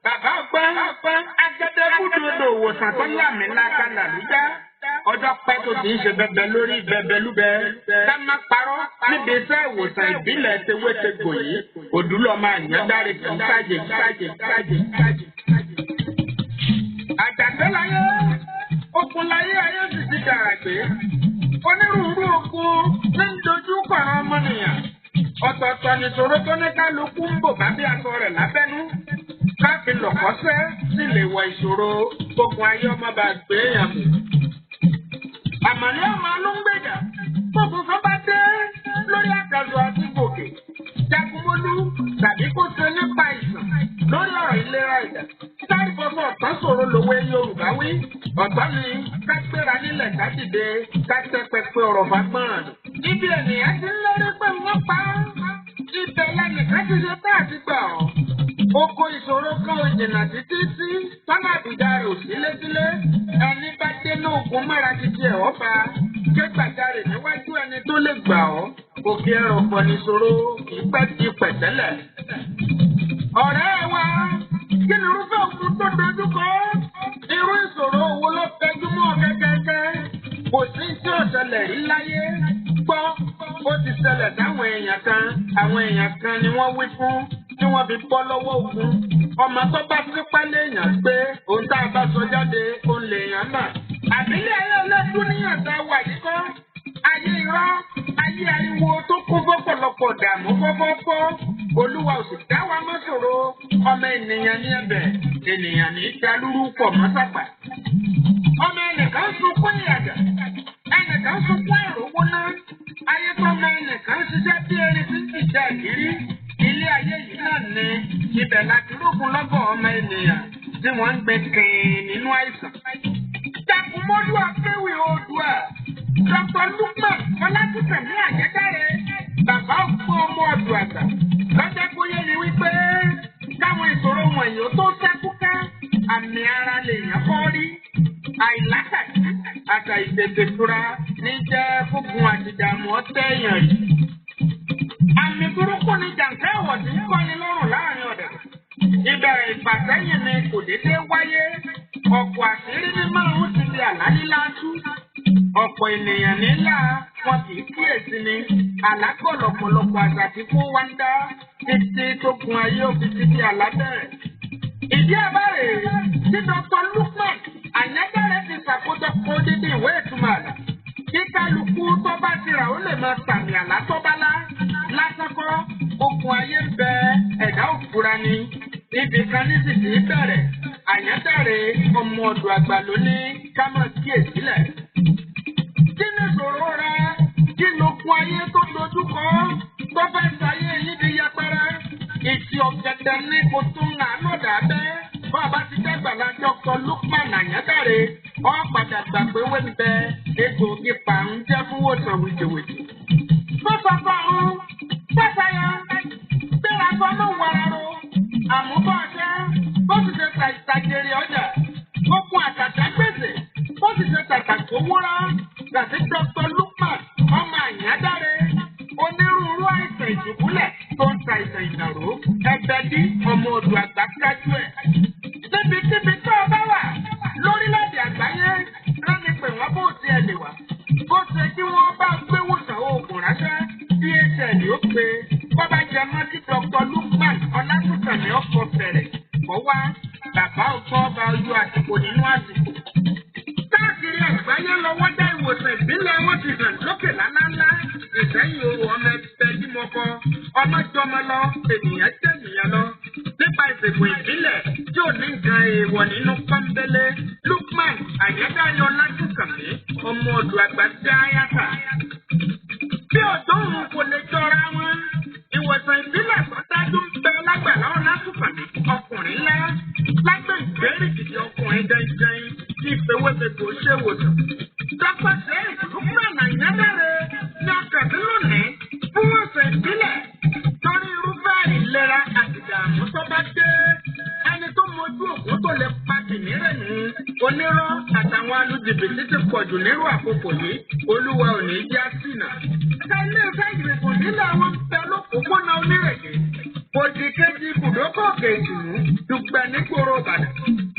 Bàbá ọgbọ́n agẹdẹgúdòdò ìwòsàn tó lámì láka làlújá. Ọjọ́ pẹ́ tó ti ń ṣe bẹbẹ lórí bẹbẹ lúbẹ. Ká má parọ́ níbi iṣẹ́ ìwòsàn ìbílẹ̀ tewétegbò yìí. Òdúlọ̀ máa yàn dáre kí sáàjì. Àjàgbé láyé, okun láyé ayé sì ti dàrà gbé. Onírúurú ogun ní ń dojú kọ̀ọ̀rọ̀ ọmọnìyàn. Ọ̀tọ̀ọ̀tọ̀ nìṣòro tó ní kálukú ń bò bá bí aṣọ rẹ̀ lábẹ́nú. Káfí lọ̀kọ́sẹ́ sì lè wọ ìṣòro gbogbo ayé ọmọ bá gbé èèyàn mú. Àmàlẹ́ ọmọ ló ń gbèjà. Gbogbo kan bá dé lórí àkàzọ àti gòkè. Jagunmólú tàbí kó ṣe nípa ìsàn lórí ọ̀rọ̀ ìlera ẹ̀dá. Sáré bọ́sọ̀ ọ̀tán ṣòro lòwe Yorùbá wí. Ọ̀tán ni ká gbéra nílẹ̀ ká dìde ká tẹ́ pẹpẹ ọ̀rọ̀ fagbọ́n. Ibi ènìyàn ti ń lérí pé wọ́n pa á. Ibẹ̀ lẹ́nìkan ti ṣe tá àti gbà ọ́. Oko ìṣòro kan ò jìnnà títí sí sọ́nà àbùdá rẹ̀ ò sílé. Ẹni bá dé ní ogun mọ́ra títí ẹ̀ ọ́ fa. Ké gbàjarè níwájú ẹni tó lè gbà ọ́. Òkè ẹ̀rọ pọ̀ níṣòro kì í pẹ́ ti pẹ̀tẹ́lẹ̀. Ọ̀rẹ́ wa, kí ni irúfẹ́ ogun tó dojú kọ? Irú ìṣòro wo ló tẹjú mọ́ kẹ́kẹ́kẹ́? Kò sí tí ò ṣẹlẹ̀ rí láyé. Gbọ́, ó ti ṣẹlẹ̀ táwọn èèyàn kan ni wọ́n wí fún tí wọ́n fi bọ́ lọ́wọ́ ogun. Ọmọ tó bá sípá léèyàn pé òun tá a bá sọ jáde òun lèèyàn mà. Àbílẹ̀ ayé ọlọ́dún níyàn tá a wà yìí kọ́. Ayé irọ́, ayé ariwo tó kún fọ́pọ̀lọpọ̀ dààmú fọ́fọ́fọ́. Olúwa ò sì dá wa mọ́ ṣòro. Ọmọ ènìyàn ní ẹ̀bẹ̀, ènìyàn ní dalúrú pọ̀ mọ́ sàpà. Ọmọ ẹnìkan sunkún ìyàgà, ẹnìkan sunkún ìrówó náà. Ayé tó ọmọ ẹnìkan ṣiṣẹ́ bí erin tí ń jìjà ìrírí. Ilé ayé yìí náà ní ibẹ̀ láti rógun lọ́gọ̀ ọmọ ènìyàn tí wọ́n ń gbé kìn nínú àìsàn. Jagunmólú akéwì Oòduà, Dr. Lukman Ọlátúntẹ̀mí Àyẹ́dáre, bàbá ògbó ọmọ ọ̀dọ̀ àgbà. Lọ́jọ́ bóyá ni wípé káwọn ìṣòro wọ̀nyí ó tó ṣẹ́kúká, àmì ara lèèyàn kọ́ rí. Àìlákàtí àtà ìtètè fura ní jẹ́ fúngun àti ìdààmú ọ̀tẹ̀ èèyàn rí. Àmì burúkú ni jàǹkẹ́ ìwọ̀dí ń kọ́ni lọ́rùn láàrin ọ̀dẹ̀. Ìbẹ̀rẹ̀ ìfàsẹ́yìn ni kò déédéé wáyé. Ọ̀pọ̀ àṣírí ní márùn-ún ti di àlálíláṣú. Ọ̀pọ̀ ènìyàn nílà wọn kì í kíyèsí ni. Àlágbọ̀ lọ̀pọ̀lọpọ̀ àṣà tí kò wá ń dá títí tó gun ayé òfin títí àlábẹ̀rẹ̀. Ìdí àbárè tí Dr. Lukman Àyẹ́dáre ti ṣàkójọpọ̀ dídí ìwé ìtumọ̀ àlà. Kí kálukú tó bá ti rà ó lè máa sàmì àlá tó bá lá. Lásàkọ́, okùn ayé ń bẹ ẹ̀dá òfura ni. Ibì kan ní sì ti bẹ̀rẹ̀. Àyẹ́dáre ọmọ ọ̀dọ̀ àgbà ló ní ká máa kíyèsílẹ̀. Kí ni ìṣòro rẹ? Kí lókun ayé tó dojú kọ? Tó fẹ́ sáyé yín di yẹpẹrẹ? Ìtì ọ̀gẹ̀dẹ̀ ní kò tún nà lọ́dà bẹ́ẹ̀. Bọ́ọ̀bá ti dẹ́gbàlá Dr. Lukman Àyẹ́dáre, ó padà gbà pé wé ń bẹ egbòogi pàrún jẹ́ fún wòsàn wìjìwìjì. Fọ́fọ́fọ́ ọ̀hún, fọ́fọ́yà, gbéra fọ́nú wàràrò, àmúbọ̀ ọ̀ṣẹ́, bó ti ṣe ta ìtàgèrè ọjà, okun àtàtà gbèsè, bó ti ṣe tàtàkó wúrà, gàtí Dr. Lukman ọmọ Àyẹ́dáre, onírúurú àìsàn ìdùbúlẹ̀ tó ń ta ìsàn ìdàrú, ẹgbẹ́ dí ọmọ odò àgbà kájú ẹ̀. Níbikíbi tó o bá wà lórílẹ̀-èdè àgbáyé, rẹ́ni pé wọ́n bó tiẹ̀ lè wà. Bó ṣe kí wọ́n bá gbé wòsàn oògùn ránṣẹ́, DHL ó pe bọ́bá jẹ mọ́ kí Dr. Lukman Ọlátúntẹ̀mí ọkọ̀ bẹ̀rẹ̀ kọ́ wá bàbá ọkọ̀ ọba ojú àsìkò nínú àsìkò. Káàkiri àgbáyé lọ́wọ́ dá ìwòsàn ìbílẹ̀ wọn ti hàn lókè lálálá. Ìsẹ́yìn òru ọmọ ẹgbẹ́ bímọkọ, ọmọ jọmọ lọ, ènìyàn jẹ́ ènìyàn lọ. Nípa ìṣègùn ìbílẹ̀ tí ò ní nǹkan èèwọ̀ nínú pọ́ńbélé, Lukman Àyẹ́dáre Ọlátúntẹ̀mí ọmọ ọ̀dọ̀ àgbà dá yàtà. Bí ọ̀dọ́ òun kò lè jọra wọn, ìwòsàn ìbílẹ̀ tó dájú ń bẹ lágbàlá Ọlátúntẹ̀mí ọkùnrin ńlá. Lágbè ìgbérìkìtì ọkùnrin dandan tí ìfowópamọ́ ṣe wòsàn. Dr. Lukman Àyẹ́dáre ní ọkàn lónìí fún ìwòsàn ìbílẹ̀ lórí irúfẹ́ ìlera àti ìdààmú tó bá dé. Ẹni tó mojú òkú tó lè pa kìnìún nù onírọ́ àtàwọn alùjìbìtì ti pọ̀jù nírú àkókò yìí. Olúwa ò ní já sínà. Ẹ̀ka ilé-iṣẹ́ ìgbìmọ̀ nílẹ̀ wọn bẹ lópòpónà onírèké. òkè ìdùnnú dùgbẹ̀ nígboro Ìbàdàn.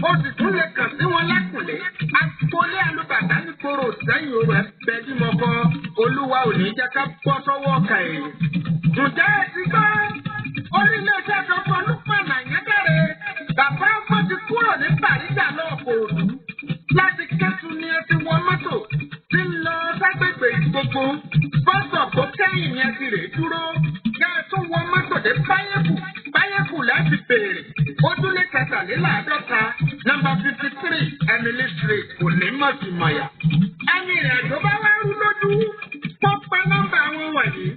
Ó sì tún lè kàn sí wọn lákùnlé. Agboolé alùbàdà nígboro sẹ́yìn orò ẹ̀bẹ̀ bí mo kọ́. Olúwa ò ní jẹ́ ká bọ́ sọ́wọ́ ọ̀kà èèyàn. Ǹjẹ́ ẹ ti gbọ́? Orílẹ̀-èdè Dr. Lukman Ayédáre. Bàbá ọmọ ti kúrò ní Bàrígà náà kò rú. Láti Kétu ni ẹ ti wọ mọ́tò. Ti ń lọ ságbègbè gbogbo. Bọ́sọ̀ tó kẹ́yìn yẹn ti rè dúró. Kẹ́ ẹ tún wọ mọ́tò dé Báyẹ̀kù láti béèrè. Ojúlé kẹtàléláàádọ́ta, nọ́mbà 53, Emily Street, Onímọ̀tìmọ̀yà. Ẹni ìrìnàjò bá wá rú lójú. Wọ́n pa nọ́mbà wọn wọ̀nyí.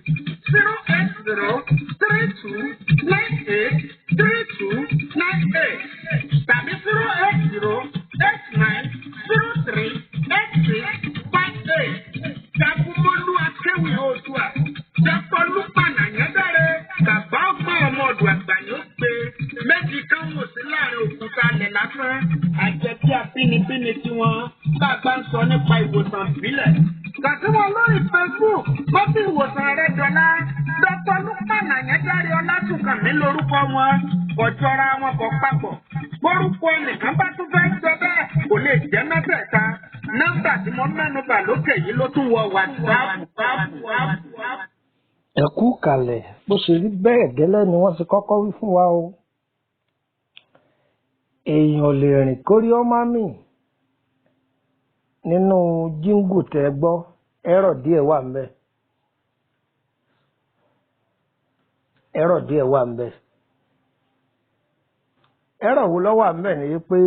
08032983298 tàbí 08089038658. Jagunmọ́lú akéwì Oòduà. Dr. Lukman Ayédáre. Bàbá ọgbọ́n ọmọ ọdún àgbà ni ó gbé. Méjì kan wò sí láàrin òkúta alẹ̀ lásán. Àjẹbí abínibíni tí wọ́n bàbá ń sọ nípa ìwòsàn ìbílẹ̀. Kàtí wọn lórí Facebook, wọ́n fi ìwòsàn rẹ̀ dọ́lá. Dr. Lukman Ayédáre Ọlátúnkànmí lórúkọ wọn. Ọ̀jọ́ra wọn kò papọ̀. Orúkọ ẹnìkan bá tún fẹ́ sọ bẹ́ẹ̀ kò lè jẹ́ mẹ́tẹ̀ẹ̀ta. Nọ́mbà tí mo mẹ́nu bà lókè yìí ló tún wọ WhatsApp. Ẹ kú kalẹ̀ bó ṣe rí bẹ́ẹ̀ gẹ́lẹ́ ni wọ́n ti kọ́kọ́ wí fún wa o. Èèyàn lè rìn kórí ọmọ mi nínú jíngù tẹ́ gbọ́ ẹ̀rọ díẹ̀ wà ń bẹ. Ẹ̀rọ wo ló wà ń bẹ ni pé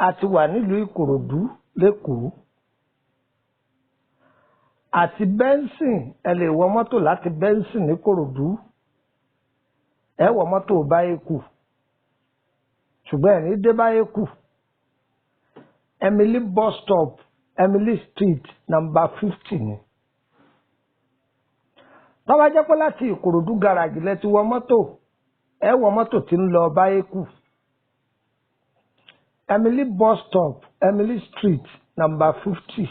a ti wà nílùú Ìkòròdú l'Ékòó. Àti bẹ́ńsìn ẹ lè wọ mọ́tò láti bẹ́ńsìn ní Ìkòròdú. Ẹ wọ mọ́tò Báyẹ̀kù. Ṣùgbọ́n ẹ̀ ní dé Báyẹ̀kù. Emily bus stop, Emily Street, number 50 ni. Tó bá jẹ́ pé láti Ìkòròdú garage lẹ ti wọ mọ́tò, ẹ wọ mọ́tò tí ń lọ Báyẹ̀kù. Emily bus stop, Emily Street, number 50,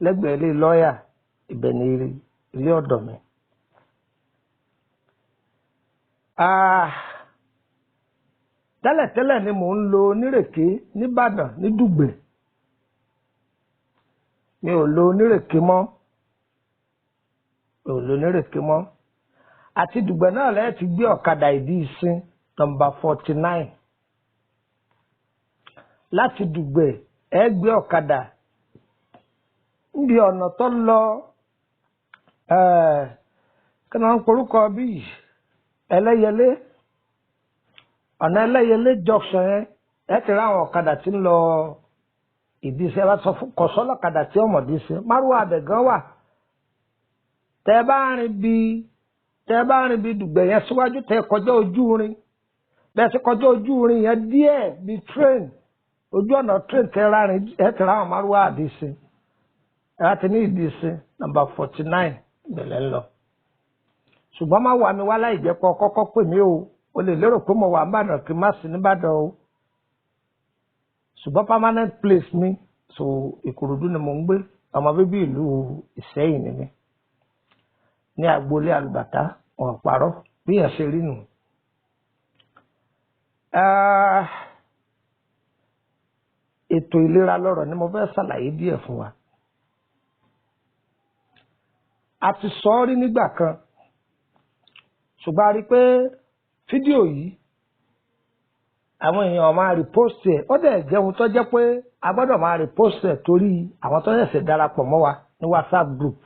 lẹ́gbẹ̀ẹ́ ilé lọ́ọ̀yà, ibẹ̀ ní ilé ọ̀dọ̀ mi. Tẹ́lẹ̀tẹ́lẹ̀ ni mò ń lo onírèké nìbàdàn ní Dùgbẹ̀. Mi ò lo onírèké mọ́. Àti Dùgbẹ̀ náà lẹ́yìn ti gbé ọ̀kadà ìdí ìsìn nọ́mbà 49. Láti Dùgbẹ̀ ẹ gbé ọ̀kadà níbi ọ̀nà tó lọ kí ni wọ́n ń porúkọ bí Ẹlẹ́yẹlé. Ọ̀nà Ẹlẹ́yẹlé junction yẹn ẹ ti rí àwọn ọ̀kadà tí ń lọ ìdíṣẹ́ bá sọ fún kọ̀sọ́lọ́kadà tí ọmọdé ṣe márùwà àbẹ̀gán wà. Tẹ́ bá rìn bí Dùgbẹ̀ yẹn síwájú tẹ́ kọjá ojú irin. Bẹ́ẹ̀ sì kọjá ojú irin yẹn díẹ̀ bí train ojú ọ̀nà train tẹ́ rárin ẹ ti rí àwọn márùwà àdíṣe. Ẹ ti ní ìdíṣẹ́ nọ́mbà 49 ìbẹ̀lẹ̀ ń lọ. Ṣùgbọ́n má wà mí wá láì jẹ́ pọ̀ kọ́kọ́ pè mí o. O lè lérò pé mo wà nìbàdàn kí n má sí nìbàdàn o. Ṣùgbọ́n permanent place mi so Ìkòròdú ni mò ń gbé. Ọmọ bíbí ìlú Ìṣẹ́yìn ni mí. Ní agboolé alùbàtà wọn parọ́ bí yẹn ṣe rí nù. Ètò ìlera lọ́rọ̀ ni mo fẹ́ ṣàlàyé díẹ̀ fún wa. A ti sọ ọ́ rí nígbà kan. Ṣùgbọ́n a rí pé fídíò yìí àwọn èèyàn máa repost ẹ̀. Ó dẹ̀ jẹ́ ohun tó jẹ́ pé a gbọ́dọ̀ máa repost ẹ̀ torí àwọn tó ṣẹ̀ṣẹ̀ darapọ̀ mọ́ wa ní WhatsApp group.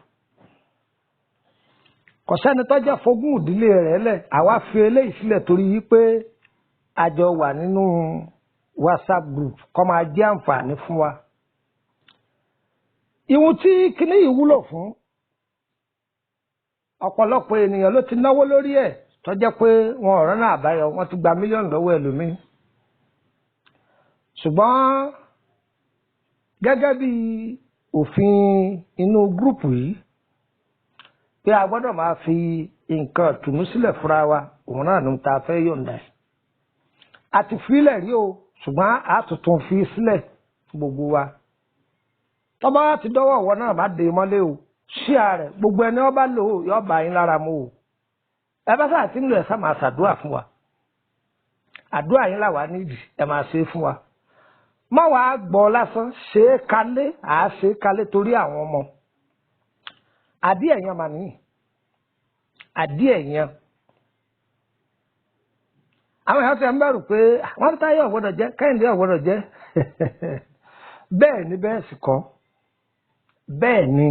Kò sẹ́ni tó jẹ́ fogún ìdílé rẹ̀ lẹ̀. Àwa fi eléyìí sílẹ̀ torí wípé a jọ wà nínú WhatsApp group kó máa jẹ́ àǹfààní fún wa. Ìwọ̀n tí kíní yìí wúlò fún ọ̀pọ̀lọpọ̀ ènìyàn ló ti náwó lórí ẹ̀ tó jẹ́ pé wọn ò rọ́nà àbáyọ wọ́n ti gba mílíọ̀nù lọ́wọ́ ẹlòmíì. Ṣùgbọ́n gẹ́gẹ́ bí òfin inú gúrùpù yìí pé a gbọ́dọ̀ máa fi nǹkan ìtùnú sílẹ̀ fúnra wa òun náà ni ta fẹ́ yọ̀ǹda ẹ̀. A ti fílẹ̀ rí o ṣùgbọ́n a tuntun fi sílẹ̀ fún gbogbo wa. Tọ́ba ti dọ́wọ́ ọ̀wọ́ náà má dé mọ́lé o. Ṣíà rẹ̀ gbogbo ẹni ọba lò ó yọ bá yín lára mu o. ẹ bá sáà tí ń lò ẹ sá máa ṣàdúrà fún wa àdúrà yín làwa nídìí ẹ máa ṣe fún wa má wàá gbọ́ lásán ṣe é kalẹ̀ àá ṣe é kalẹ̀ torí àwọn ọmọ àdí ẹ̀yàn mà nìyí àdí ẹ̀yàn àwọn èèyàn ti ń bẹ̀rù pé wọ́n ń táyé ọ̀gbọ́dọ̀ jẹ́ kẹ́hìndé ọ̀gbọ́dọ̀ jẹ́ bẹ́ẹ̀ ni bẹ́ẹ̀ sì kọ́ bẹ́ẹ̀ ni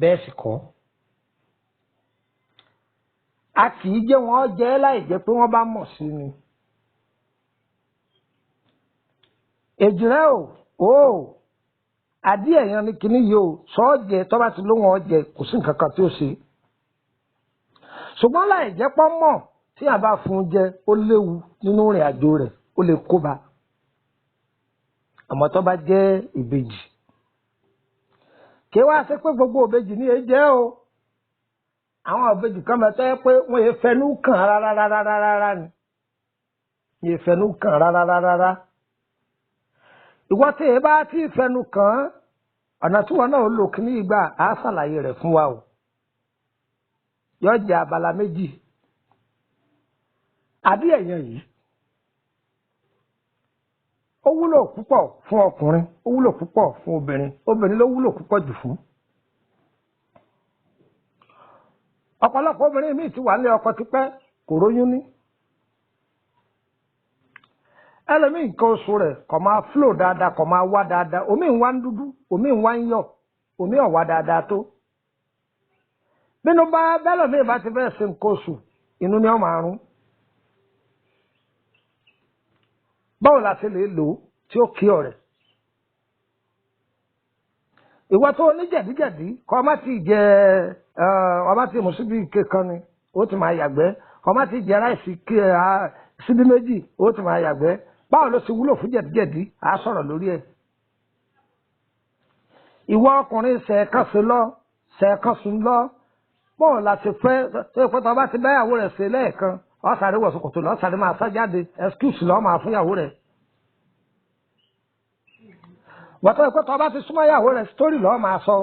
bẹ́ẹ̀ sì kọ́ a kì í jẹ́ wọ́n jẹ́ láì jẹ́ pé wọ́n bá mọ̀ sí ni èjìrẹ́ o àdí ẹ̀yàn ni kinní yìí o sọ́ọ̀jẹ̀ tó bá ti lóhùn ọ̀jẹ̀ kò sí nǹkan kan tí ó ṣe ṣùgbọ́n láì jẹ́ pọ́ mọ̀ tí a bá fún un jẹ ó léwu nínú ìrìn àjò rẹ̀ ó lè kóbá àmọ́ tó bá jẹ́ ìbejì kí wá ṣe pé gbogbo ìbejì ní èjẹ́ o àwọn ìbejì kan bẹ tó yẹ pé wọ́n yẹ fẹnu kàn rárá ni yẹ fẹnu kàn rárá ìwọ tí èyí bá ti fẹnu kàn ọ̀nà tí wọn náà lò kí ní ìgbà á ṣàlàyé rẹ̀ fún wa o yóò jẹ́ abala méjì àdí ẹ̀yàn yìí ó wúlò púpọ̀ fún ọkùnrin ó wúlò púpọ̀ fún obìnrin ló wúlò púpọ̀ jù fún ọ̀pọ̀lọpọ̀ obìnrin míì ti wà nílé ọkọ tipẹ́ kò róyún ní ẹlòmíì nǹkan oṣù rẹ̀ kò máa flow dáadáa kò máa wá dáadáa omi ń wá ń dúdú omi ń wá ń yọ̀ omi ò wá dáadáa tó bínú bá bẹ́lòmíì bá ti fẹ́ ṣe nǹkan oṣù inú ni ó máa rún báwo la ṣe lè lò ó tí ó kí ọ̀rẹ́ ìwọ tó ní jẹ̀díjẹ̀dí kọ́ má ti jẹ ọmọ tí mo síbi ike kan ni ó ti máa yàgbẹ́ ọmọ tí jẹ ráìsì síbí méjì ó ti máa yàgbẹ́ báwo ló ṣe wúlò fún jẹ̀díjẹ̀dí à sọ̀rọ̀ lórí ẹ̀ ìwọ ọkùnrin ṣẹ̀ẹ̀kan sùn lọ báwo la ṣe fẹ́ tó yẹ pé tó bá ti báyàwó rẹ̀ ṣe lẹ́ẹ̀kan ọ̀sàrí wọ̀ sòkòtò lọ́sàrí máa sá jáde excuse lọ́ọ́ máa fún ìyàwó rẹ̀ wọ́tọ́ ẹ̀kọ́ tó bá ti súnmọ́ ìyàwó rẹ̀ story lọ́ọ́ máa sọ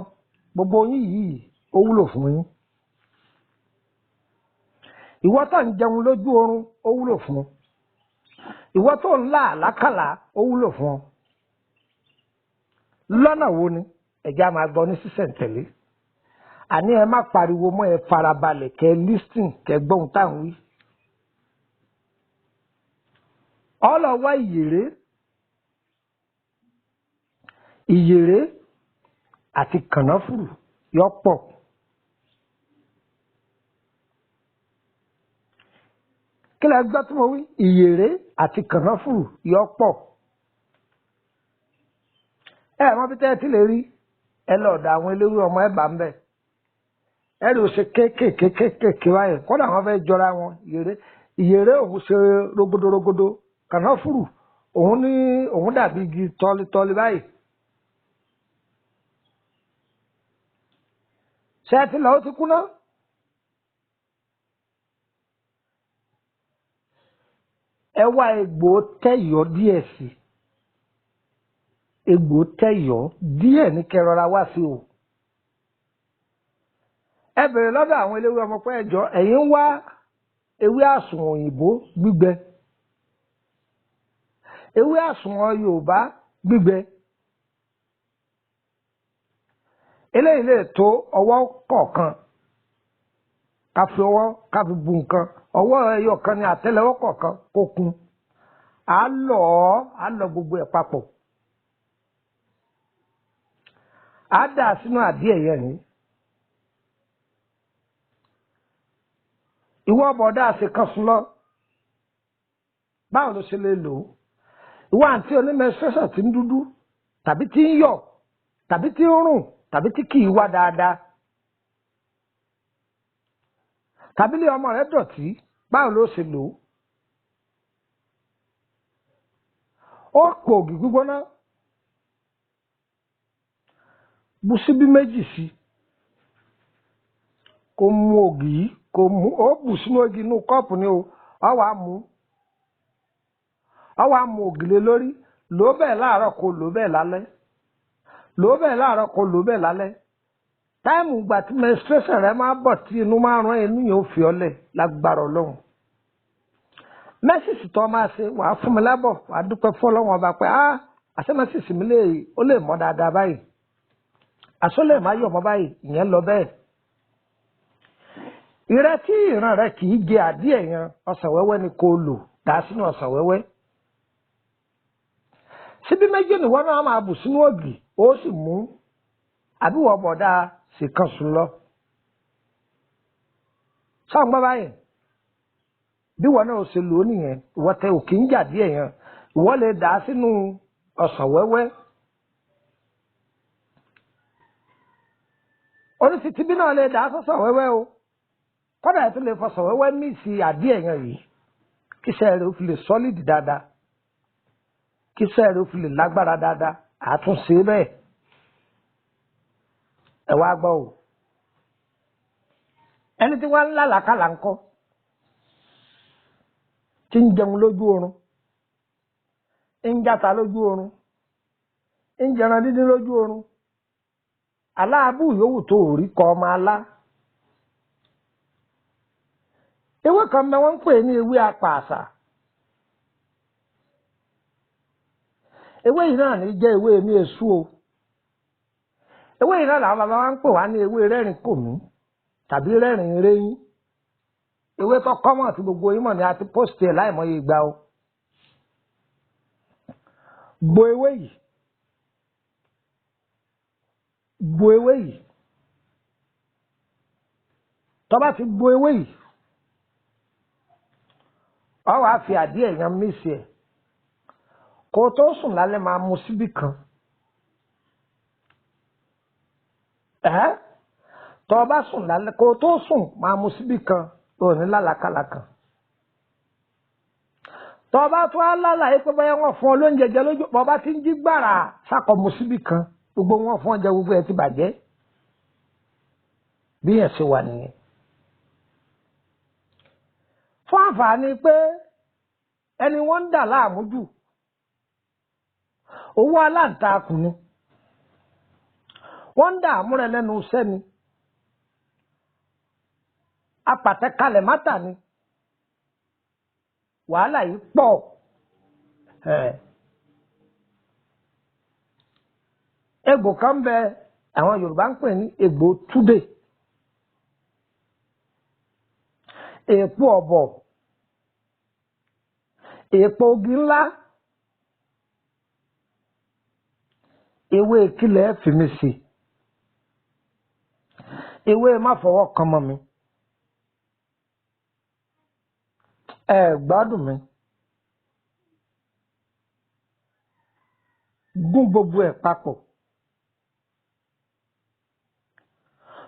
gbogbo yín yìí ó wúlò fún yín ìwọ tó ń jẹun lójú oorun ó wúlò fún ìwọ tó ń lá àlákàlà ó wúlò fún ọ lọ́nà wo ni ẹ̀já máa gbọ́ ní sísẹ̀ntẹ̀lé àní ẹ má pariwo mọ́ ẹ farabalẹ̀ kẹ́ listing kẹ́ gbọ́n táwọn wí. ọlọ́wọ́ ìyèrè àti kànáfùrù yọ pọ̀ kí lẹ gbọ́ tí mo wí ìyèrè àti kànáfùrù yọ pọ̀ ẹ mọ̀ bí tẹ́ẹ̀ tí lè rí ẹ lọ́ọ̀dọ̀ àwọn eléwé ọmọ ẹ̀ bá ń bẹ̀ ẹ rí o ṣe kéékèèké báyìí kọ́dà wọn fẹ́ jọra wọn ìyèrè òun ṣe rogodo kànáfùrù òun dàbí igi tọ́lítọ́lí báyìí ṣé ẹ ti lọ ó ti kú náà ẹ wá egbò tẹ̀yọ́ díẹ̀ sí egbò tẹ̀yọ́ díẹ̀ ní kẹrọra wá sí o ẹ bèrè lọ́dọ̀ àwọn eléwé ọmọ pé ẹjọ́ ẹ̀yin ń wá ewé àsùnwọ̀n òyìnbó gbígbẹ ewé àsùnwọ̀n Yorùbá gbígbẹ eléyìí lè tó ọwọ́ kọ̀ọ̀kan ká fi ọwọ́ ká fi bu nǹkan ọwọ́ ẹyọ kan ní àtẹ́lẹwọ́ kọ̀ọ̀kan kó kún á lọ gbogbo ẹ̀ papọ̀ á dà sínú àdí ẹ̀yẹ ni ìwọ bọ̀dá àṣẹ kan sùn lọ báwo ló ṣe lè lò ó ìwọ àǹtí onímẹ̀sẹ̀sẹ̀ tí ń dúdú tàbí tí ń yọ̀ tàbí tí ń rùn tàbí tí kì í wá dáadáa tàbí lé ọmọ rẹ dọ̀tí báwo ló ṣe lò ó pò ògì gbígbóná bu síbí méjì sí kó mu ògì yìí kó mu ó bù sínú ògì inú kọ́ọ̀pù ni o ọ wàá mu ògì lé lórí lò ó bẹ́ẹ̀ láàárọ̀ kó lò ó bẹ́ẹ̀ lálẹ́ lò ó bẹ́ẹ̀ láàárọ̀ kó lò ó bẹ́ẹ̀ lálẹ́ táìmù ìgbà tí menstruation rẹ máa bọ̀ tí inú máa rán inú yẹn ó fi ọlẹ̀ lágbára Ọlọ́run mẹ́sìsì tó máa ṣe wàá fún mi lábọ̀ wàá dúpẹ́ fọ́lọ́run ọba pé àṣẹ mẹ́sìsì mi ó lè mọ́ dáadáa báyìí àṣọ lè má yọ̀ mọ́ báyìí ìyẹn lọ bẹ́ẹ̀ ìrẹ́ tí ìran rẹ kì í jẹ àdíẹ̀ yẹn ọsàn wẹ́wẹ́ ni kò lò dá sínú ọsàn wẹ́wẹ́ síbí méjì nìwọ náà máa bù sínú ògì ó sì mú àbí wọ́n bọ̀dá sì kan sùn lọ sọ́n gbọ́ báyìí bí wọ́n náà ṣe lò ó nìyẹn ìwọ tẹ òkè ń jà díẹ̀ yẹn ìwọ lè dà á sínú ọsàn wẹ́wẹ́ oríṣi tìbí náà lè dà á sọ́sàn wẹ́wẹ́ o kọ́dà ẹ̀ tó lè fọsàn wẹ́wẹ́ mí sí àdíẹ̀ yẹn yìí kí iṣẹ́ rẹ̀ ó fi lè sọ́lìdì dáadáa kí iṣẹ́ rẹ̀ ó fi lè lágbára dáadáa àtúnṣe bẹ́ẹ̀ ẹ wá gbọ́ o ẹni tí wọ́n ń lálàkàlà ńkọ́ tí ń jẹun lójú oorun ń jata lójú oorun ń jẹran dídín lójú oorun aláàbù yòówù tó rí kọ́ ọmọ alá ewé kan mẹ́ wọ́n ń pè ní ewé apàṣà ewé yìí náà ní jẹ́ ewé mi èṣù o ewé yìí náà làwọn bàbá wa ń pè wá ní ewé rẹ́rìn kòmí tàbí rẹ́rìn rẹ́yìn ewé tó kọ́mọ̀ tí gbogbo yín mọ̀ ní àti post ẹ̀ láìmọye ìgbà o gbo ewé yìí tó bá ti gbo ewé yìí ọ wàá fi àdíẹ̀ èèyàn mísì ẹ̀ kó o tó sùn lálẹ́ máa mu síbì kan tó o bá sùn lálẹ́ kó o tó sùn máa mu síbì kan ò ní lálàkàlà kan tó o bá tó á lálàyé pé báyọ̀ wọ́n fún ọ lóúnjẹ jẹ lójú bọ́ bá ti ń jí gbàrà sákọ̀ mu síbì kan gbogbo wọn fún ọjà gbogbo ẹ ti bàjẹ́ bí yẹn ṣe wà nìyẹn fún àǹfààní pé ẹni wọ́n ń dà láàmú jù owó aláǹtakùn ni wọ́n ń dà àmúrẹ lẹ́nu iṣẹ́ ni apàtẹ́kalẹ̀ mátà ni wàhálà yìí pọ̀ egbò kan bẹ àwọn Yorùbá ń pè ní egbò túdè èèpo ọ̀bọ̀ èèpo ogi ńlá ewé kílẹ̀ fìmí sí ewé má fọwọ́ kan mọ́ mi ẹ gbádùn mi gún gbogbo ẹ̀ papọ̀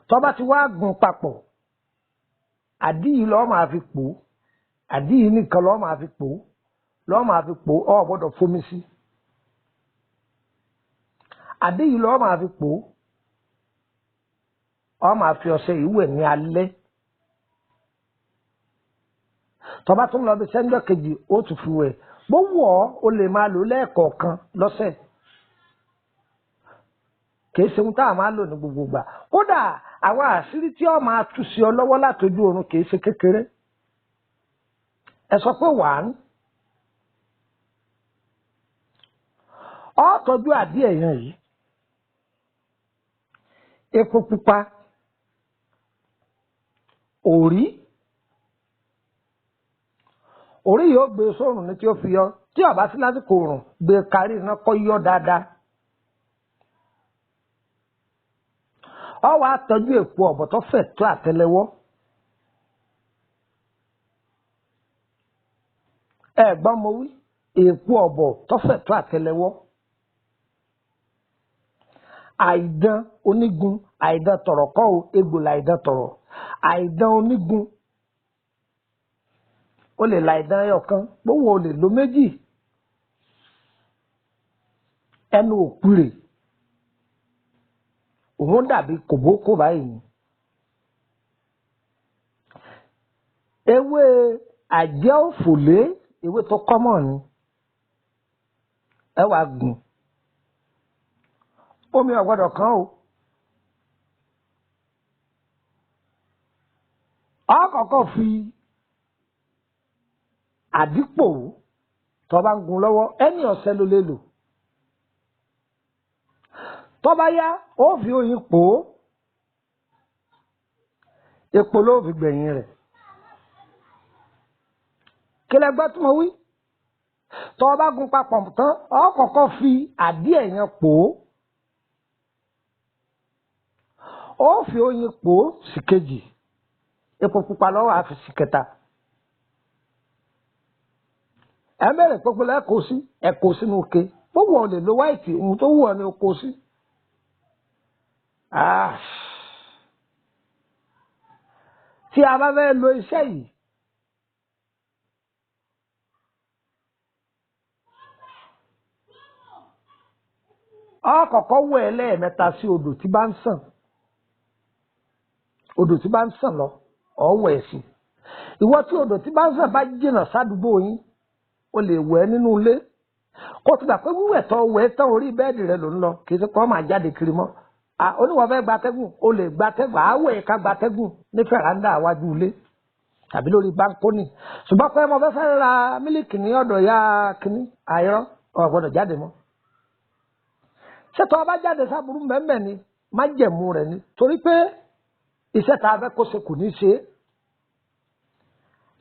tó bá ti wá gún papọ̀ àdíyí lọ́ọ́ máa fi pò àdíyí nìkan lọ́ọ́ máa fi pò ọ̀ gbọ́dọ̀ fomi sí àdíyí lọ́ọ́ máa fi pò ọ̀ máa fi ọṣẹ ìwẹ̀ ní alẹ́ tó bá tún lọ bí sẹ́ńdọ̀ kejì ó tún fi wẹ̀ bó wọ̀ ọ́ o lè máa lò lẹ́ẹ̀kọ̀ọ̀kan lọ́sẹ̀ kìí ṣe ohun tá a máa lò ní gbogbo ìgbà kódà àwọn àṣírí tí ó máa tú sí ọ lọ́wọ́ látọjú oorun kìí ṣe kékeré ẹ sọ pé wàá ọ tọ́jú àdíẹ̀ yẹn yìí epo pupa òrí yóò gbé sórùn ní tí ó fi yọ tí ó bá sí lásìkò oòrùn gbé kárí iná kó yọ dáadáa ọ wá tọ́jú èpo ọ̀bọ̀ tó fẹ̀ tó àtẹ́lẹwọ́ ẹ̀gbọ́n mo wí èpo ọ̀bọ̀ tó fẹ̀ tó àtẹ́lẹwọ́ àìdán onígun àìdán tọ̀rọ̀ kọ́ o egbò làìdán tọ̀rọ̀ àìdán onígun o lè làìdán ẹyọkan gbówó o lè lo méjì ẹnu òpìrè òun dàbí kòbókò báyìí ewé àjẹ́ òfòlé ewé tó kọ́mọ̀ ni ẹ wàá gùn omi ọ̀gbọ́dọ̀ kan o ọkọ̀ọ̀kọ̀ fi àdípò tó bá ń gun lọ́wọ́ ẹni ọ̀sẹ̀ ló lè lò tó bá yá ó fi oyin pò ó epo ló fi gbẹ̀yìn rẹ̀ kí lẹ gbọ́ tí mo wí tó bá gun papọ̀ tán ọkọ̀ọ̀kọ̀ fi àdí ẹ̀yàn pò ó fi oyin pò ó sí kejì epo pupa lọ́wọ́ àfi sí kẹta ẹ bẹ̀rẹ̀ pé ẹ̀kọ́ sínú òkè ó wù ọ́ lè lo wáìtì ohun tó wù ọ́ ni ó kó sí. Tí a bá fẹ́ lo iṣẹ́ yìí ọkọ̀ọ̀kọ̀ wẹ̀ ẹ́ lẹ́ẹ̀mẹ́ta sí odò tí bá ń sàn lọ ọ̀wẹ̀ ẹ̀ sí ìwọ tí odò tí bá ń sàn bá jìnnà sádùúgbò yín o lè wẹ̀ nínú ilé kó o ti gbà pé wíwẹ̀ tó wẹ̀ tán orí bẹ́ẹ̀dì rẹ ló ń lọ kì í ṣe kó máa jáde kiri mọ́ oníwọ̀ fẹ́ gbatẹ́gùn o lè gbatẹ́gùn àwẹ̀ ká gbatẹ́gùn ní fẹ̀ráńdà àwájú ilé tàbí lórí báńkónì ṣùgbọ́n pé mo fẹ́ ra mílíkì ní ọ̀dọ̀ ya kínní àìrọ́ ò gbọ́dọ̀ jáde mọ́ ṣé tó o bá jáde sábúrú mẹ́mẹ́ ni má jẹ̀mú rẹ̀ ni torí pé iṣẹ́ tá a fẹ́ kó ṣe kò ní ṣe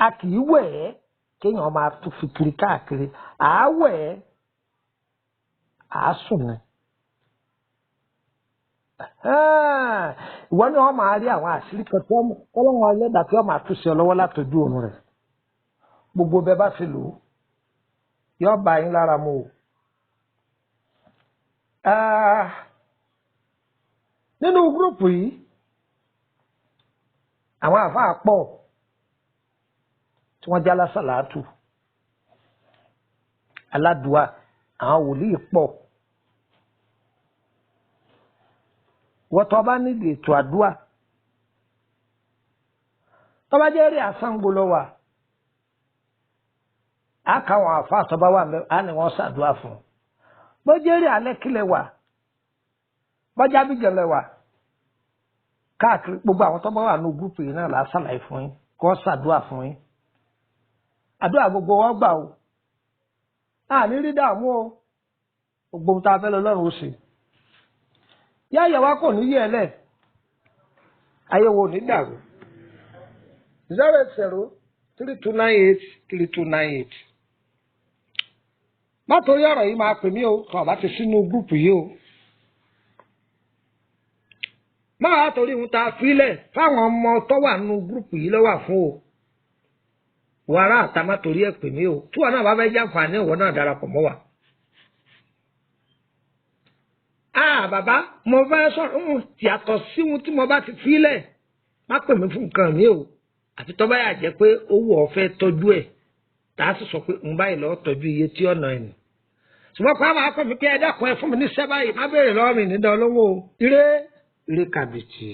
a kì í wẹ̀ ẹ́ kéèyàn máa tún fi kiri káàkiri àáwẹ̀ ẹ́ àásùn ni ìwọ ni wọn máa rí àwọn àṣírí kan tí ọlọ́run ẹlẹ́dàá tí wọ́n máa tún ṣe ọ lọ́wọ́ látọjú òun rẹ̀ gbogbo bẹ́ẹ̀ bá fi lò ó yọ bá yín lára mu o. Nínú gúrùpù yìí àwọn àfáà pọ̀ tí wọ́n jẹ́ alásàlátù aládùá àwọn wòlíì pọ̀ wọ́n tó bá nídìí ètò àdúà tó bá jẹ́ rí àsángbó lọ́wọ́ á káwọn àfáà tó bá wà mẹ́ á ní wọ́n ṣàdúà fún un bó jẹ́ rí alẹ́ kílẹ̀ wà bọ́jà bíjẹ̀lẹ̀ wà káàkiri gbogbo àwọn tó bá wà ní gúrùpù yìí náà là á ṣàlàyé fún yín kó ṣàdúà fún yín àdúrà gbogbo wọn gbà o àní rí dààmú o gbogbo ohun tá a fẹ́ lọ lọ́rùn ó ṣe yá ìyàwó kò ní yẹ ẹ lẹ̀ ayéwo ní dàrú 08032983298 má torí ọ̀rọ̀ yìí máa pè mí o tó àbá ti sínú gúrùpù yìí o máa torí ohun tá a filẹ̀ fáwọn ọmọ tó wà nínú gúrùpù yìí lọ́wọ́ fún o wọ́n ará àtà má torí ẹ̀ pè mí o tí wọn náà bá fẹ́ jàǹfààní ìwọ náà darapọ̀ mọ́ wa. Bàbá mo fẹ́ sọ̀rọ̀ yàtọ̀ sí ohun tí mo bá ti filẹ̀ má pè mí fún nǹkan mi o àti tó bá yà jẹ́ pé owó ọ̀fẹ́ tọ́jú ẹ̀ tá a sì sọ pé ń báyìí lọ́ọ́ tọ́jú iye tí ọ̀nà ẹ̀ nì. ṣùgbọ́n pàápàá máa pè mí pé ẹ dákun ẹ fún mi ní sẹ́báyìí má béèrè lọ́wọ́ mi nídàá olówó ire kàbìtì.